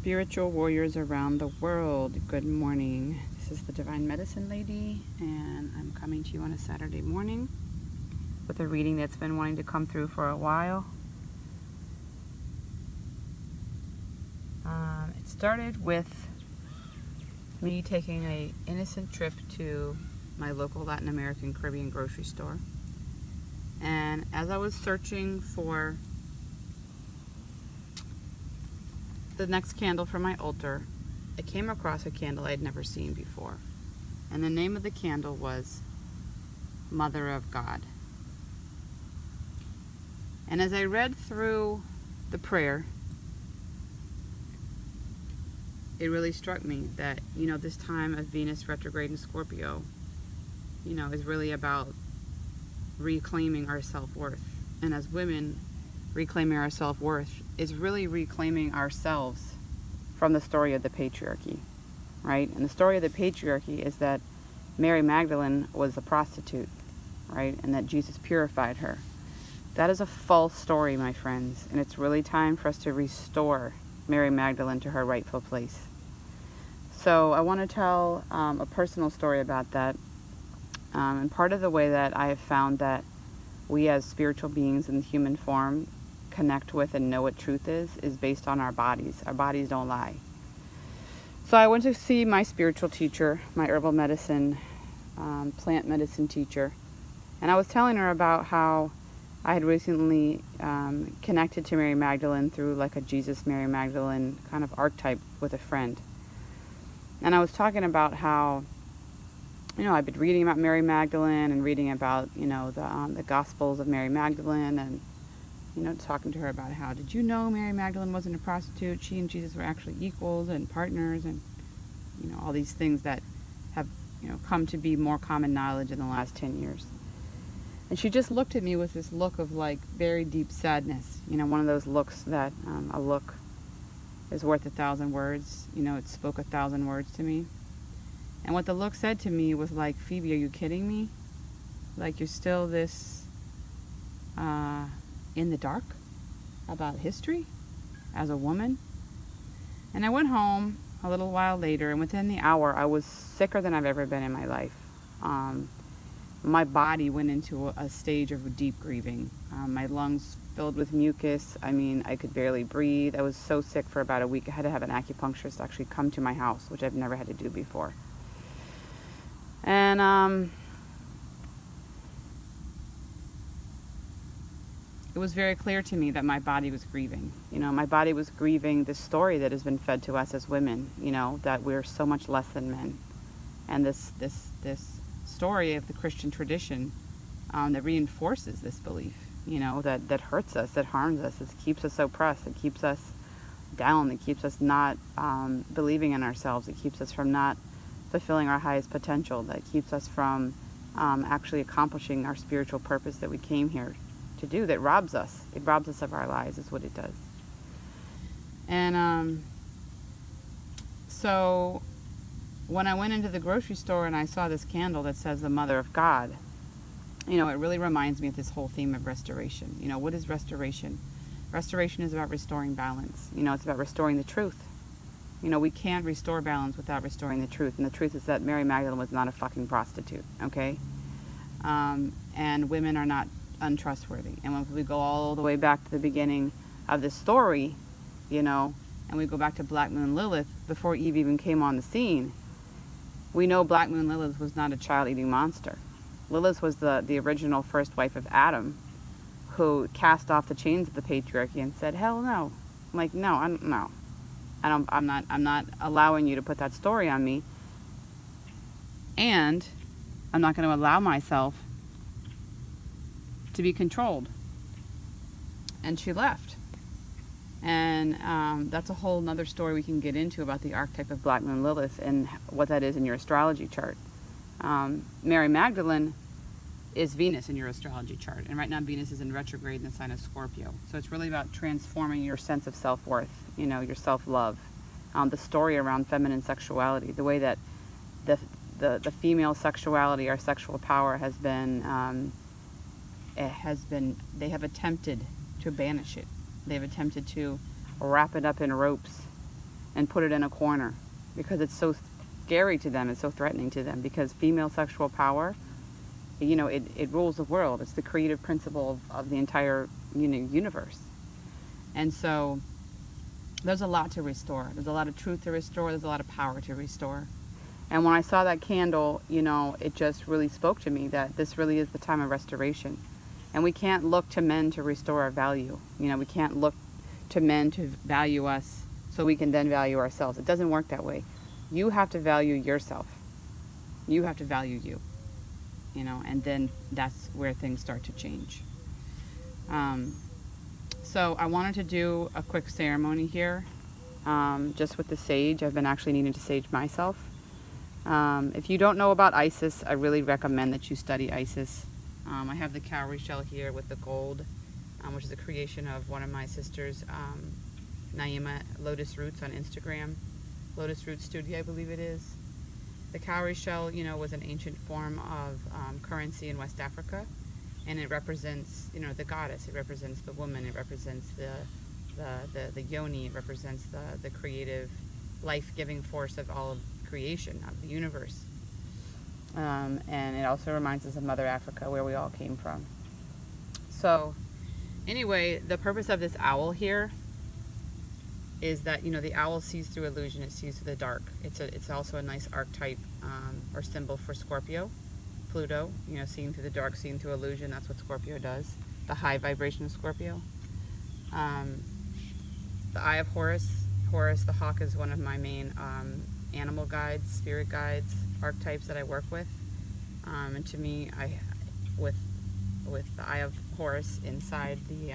Spiritual warriors around the world, good morning. This is the Divine Medicine Lady, and I'm coming to you on a Saturday morning with a reading that's been wanting to come through for a while. It started with me taking an innocent trip to my local Latin American Caribbean grocery store. And as I was searching for the next candle for my altar, I came across a candle I'd never seen before. And the name of the candle was Mother of God. And as I read through the prayer, it really struck me that, this time of Venus retrograde in Scorpio, is really about reclaiming our self-worth. And as women, reclaiming our self-worth is really reclaiming ourselves from the story of the patriarchy, right? And the story of the patriarchy is that Mary Magdalene was a prostitute, right? And that Jesus purified her. That is a false story, my friends. And it's really time for us to restore Mary Magdalene to her rightful place. So I want to tell a personal story about that. And part of the way that I have found that we as spiritual beings in the human form connect with and know what truth is based on our bodies. Our bodies don't lie. So I went to see my spiritual teacher, my herbal medicine, plant medicine teacher, and I was telling her about how I had recently connected to Mary Magdalene through like a Jesus Mary Magdalene kind of archetype with a friend. And I was talking about how I've been reading about Mary Magdalene and reading about the Gospels of Mary Magdalene, and talking to her about how, did you know Mary Magdalene wasn't a prostitute? She and Jesus were actually equals and partners, and all these things that have come to be more common knowledge in the last 10 years. And she just looked at me with this look of like very deep sadness, one of those looks that a look is worth 1,000 words. It spoke 1,000 words to me. And what the look said to me was like, Phoebe, are you kidding me? Like, you're still this in the dark about history as a woman? And I went home a little while later, and within the hour I was sicker than I've ever been in my life. My body went into a stage of deep grieving. My lungs filled with mucus. I could barely breathe. I was so sick for about a week. I had to have an acupuncturist actually come to my house, which I've never had to do before. And it was very clear to me that my body was grieving. My body was grieving this story that has been fed to us as women, that we're so much less than men. And this story of the Christian tradition that reinforces this belief, that hurts us, that harms us, it keeps us oppressed, it keeps us down, it keeps us not believing in ourselves, it keeps us from not fulfilling our highest potential, that keeps us from actually accomplishing our spiritual purpose that we came here to do, that robs us. It robs us of our lives is what it does. And so when I went into the grocery store and I saw this candle that says the Mother of God, it really reminds me of this whole theme of restoration. What is restoration? Restoration is about restoring balance. It's about restoring the truth. We can't restore balance without restoring the truth. And the truth is that Mary Magdalene was not a fucking prostitute, okay? And women are not untrustworthy. And when we go all the way back to the beginning of the story, and we go back to Black Moon Lilith, before Eve even came on the scene, we know Black Moon Lilith was not a child-eating monster. Lilith was the original first wife of Adam, who cast off the chains of the patriarchy and said, hell no. I'm like, no, I'm not allowing you to put that story on me. And I'm not going to allow myself to be controlled. And she left. And that's a whole nother story we can get into about the archetype of Black Moon Lilith and what that is in your astrology chart. Mary Magdalene is Venus in your astrology chart. And right now Venus is in retrograde in the sign of Scorpio. So it's really about transforming your sense of self-worth, your self-love. The story around feminine sexuality, the way that the female sexuality, our sexual power has been, they have attempted to banish it. They've attempted to wrap it up in ropes and put it in a corner because it's so scary to them, it's so threatening to them, because female sexual power, you know, it rules the world. It's the creative principle of the entire, you know, universe. And so there's a lot to restore. There's a lot of truth to restore. There's a lot of power to restore. And when I saw that candle, you know, it just really spoke to me that this really is the time of restoration. And we can't look to men to restore our value. You know, we can't look to men to value us so we can then value ourselves. It doesn't work that way. You have to value yourself. You have to value you. You know, and then that's where things start to change. So I wanted to do a quick ceremony here, just with the sage. I've been actually needing to sage myself. If you don't know about Isis, I really recommend that you study Isis. I have the cowrie shell here with the gold, which is a creation of one of my sisters, Naima Lotus Roots on Instagram. Lotus Roots Studio, I believe it is. The cowrie shell, you know, was an ancient form of currency in West Africa, and it represents, you know, the goddess. It represents the woman. It represents the yoni. It represents the creative, life-giving force of all of creation, of the universe. And it also reminds us of Mother Africa, where we all came from. So, anyway, the purpose of this owl here is that, you know, the owl sees through illusion, it sees through the dark. It's also a nice archetype or symbol for Scorpio, Pluto, you know, seeing through the dark, seeing through illusion. That's what Scorpio does, the high vibration of Scorpio. The Eye of Horus, the hawk, is one of my main animal guides, spirit guides, archetypes that I work with. And to me, with the Eye of Horus inside the